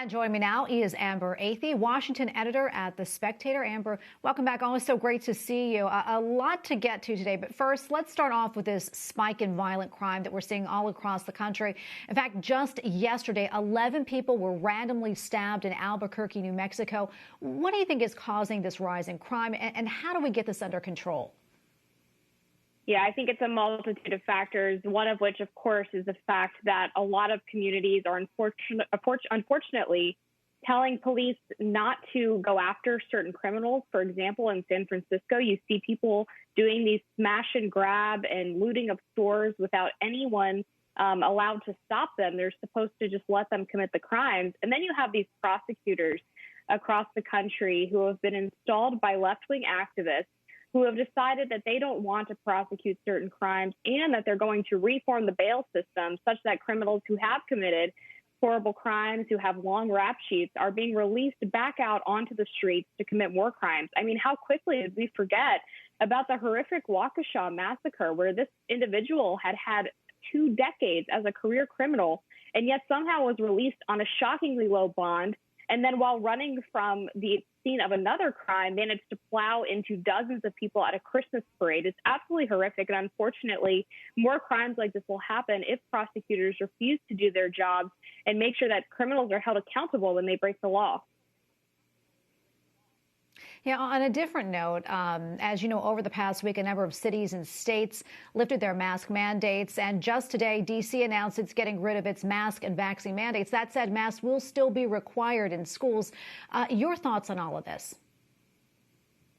And joining me now is Amber Athey, Washington editor at The Spectator. Amber, welcome back. Always so great to see you. A lot to get to today, but first, let's start off with this spike in violent crime that we're seeing all across the country. In fact, just yesterday, 11 people were randomly stabbed in Albuquerque, New Mexico. What do you think is causing this rise in crime, and how do we get this under control? Yeah, I think it's a multitude of factors, one of which, of course, is the fact that a lot of communities are unfortunately telling police not to go after certain criminals. For example, in San Francisco, you see people doing these smash and grab and looting of stores without anyone allowed to stop them. They're supposed to just let them commit the crimes. And then you have these prosecutors across the country who have been installed by left-wing activists who have decided that they don't want to prosecute certain crimes and that they're going to reform the bail system such that criminals who have committed horrible crimes, who have long rap sheets, are being released back out onto the streets to commit more crimes. I mean, how quickly did we forget about the horrific Waukesha massacre, where this individual had 2 decades as a career criminal and yet somehow was released on a shockingly low bond, and then while running from the scene of another crime, managed to plow into dozens of people at a Christmas parade. It's absolutely horrific. And unfortunately, more crimes like this will happen if prosecutors refuse to do their jobs and make sure that criminals are held accountable when they break the law. Yeah, on a different note, as you know, over the past week, a number of cities and states lifted their mask mandates. And just today, D.C. announced it's getting rid of its mask and vaccine mandates. That said, masks will still be required in schools. Your thoughts on all of this?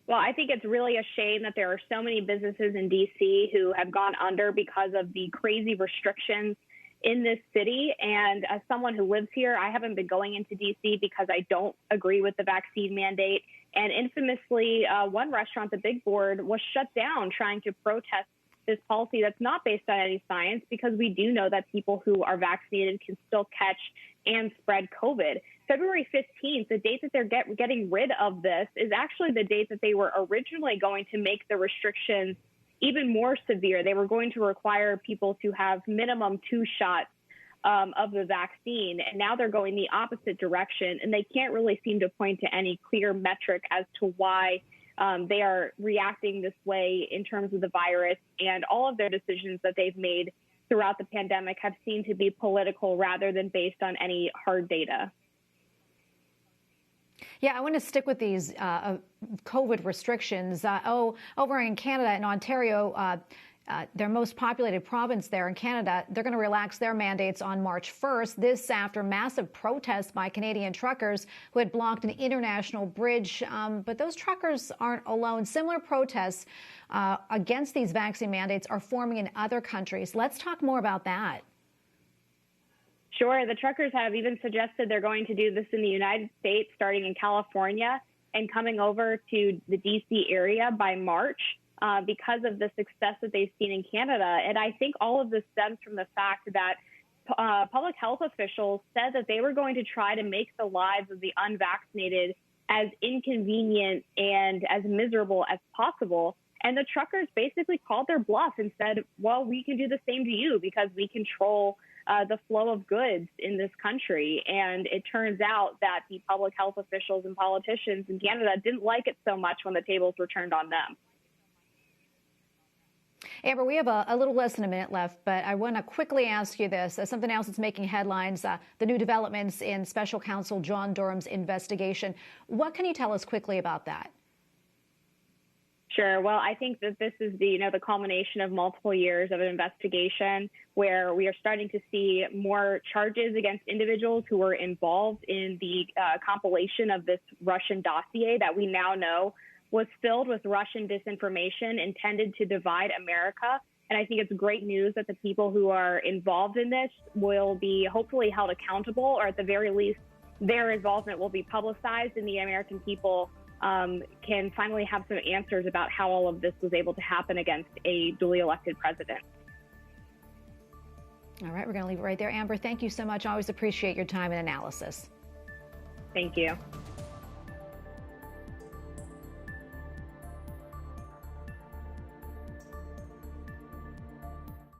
Well, I think it's really a shame that there are so many businesses in D.C. who have gone under because of the crazy restrictions in this city. And as someone who lives here, I haven't been going into D.C. because I don't agree with the vaccine mandate. And infamously, one restaurant, the Big Board, was shut down trying to protest this policy that's not based on any science, because we do know that people who are vaccinated can still catch and spread COVID. February 15th, the date that they're getting rid of this, is actually the date that they were originally going to make the restrictions even more severe. They were going to require people to have minimum 2 shots of the vaccine, and now they're going the opposite direction, and they can't really seem to point to any clear metric as to why they are reacting this way in terms of the virus. And all of their decisions that they've made throughout the pandemic have seemed to be political rather than based on any hard data. Yeah, I want to stick with these COVID restrictions. Over in Canada, in Ontario, their most populated province there in Canada, they're going to relax their mandates on March 1st. This after massive protests by Canadian truckers who had blocked an international bridge. But those truckers aren't alone. Similar protests against these vaccine mandates are forming in other countries. Let's talk more about that. Sure. The truckers have even suggested they're going to do this in the United States, starting in California and coming over to the D.C. area by March because of the success that they've seen in Canada. And I think all of this stems from the fact that public health officials said that they were going to try to make the lives of the unvaccinated as inconvenient and as miserable as possible. And the truckers basically called their bluff and said, well, we can do the same to you because we control the flow of goods in this country. And it turns out that the public health officials and politicians in Canada didn't like it so much when the tables were turned on them. Amber, we have a little less than a minute left, but I want to quickly ask you this. Something else that's making headlines, the new developments in Special Counsel John Durham's investigation. What can you tell us quickly about that? Sure. Well, I think that this is the culmination of multiple years of an investigation where we are starting to see more charges against individuals who were involved in the compilation of this Russian dossier that we now know was filled with Russian disinformation intended to divide America. And I think it's great news that the people who are involved in this will be hopefully held accountable, or at the very least, their involvement will be publicized, and the American people can finally have some answers about how all of this was able to happen against a duly elected president. All right, we're going to leave it right there. Amber, thank you so much. I always appreciate your time and analysis. Thank you.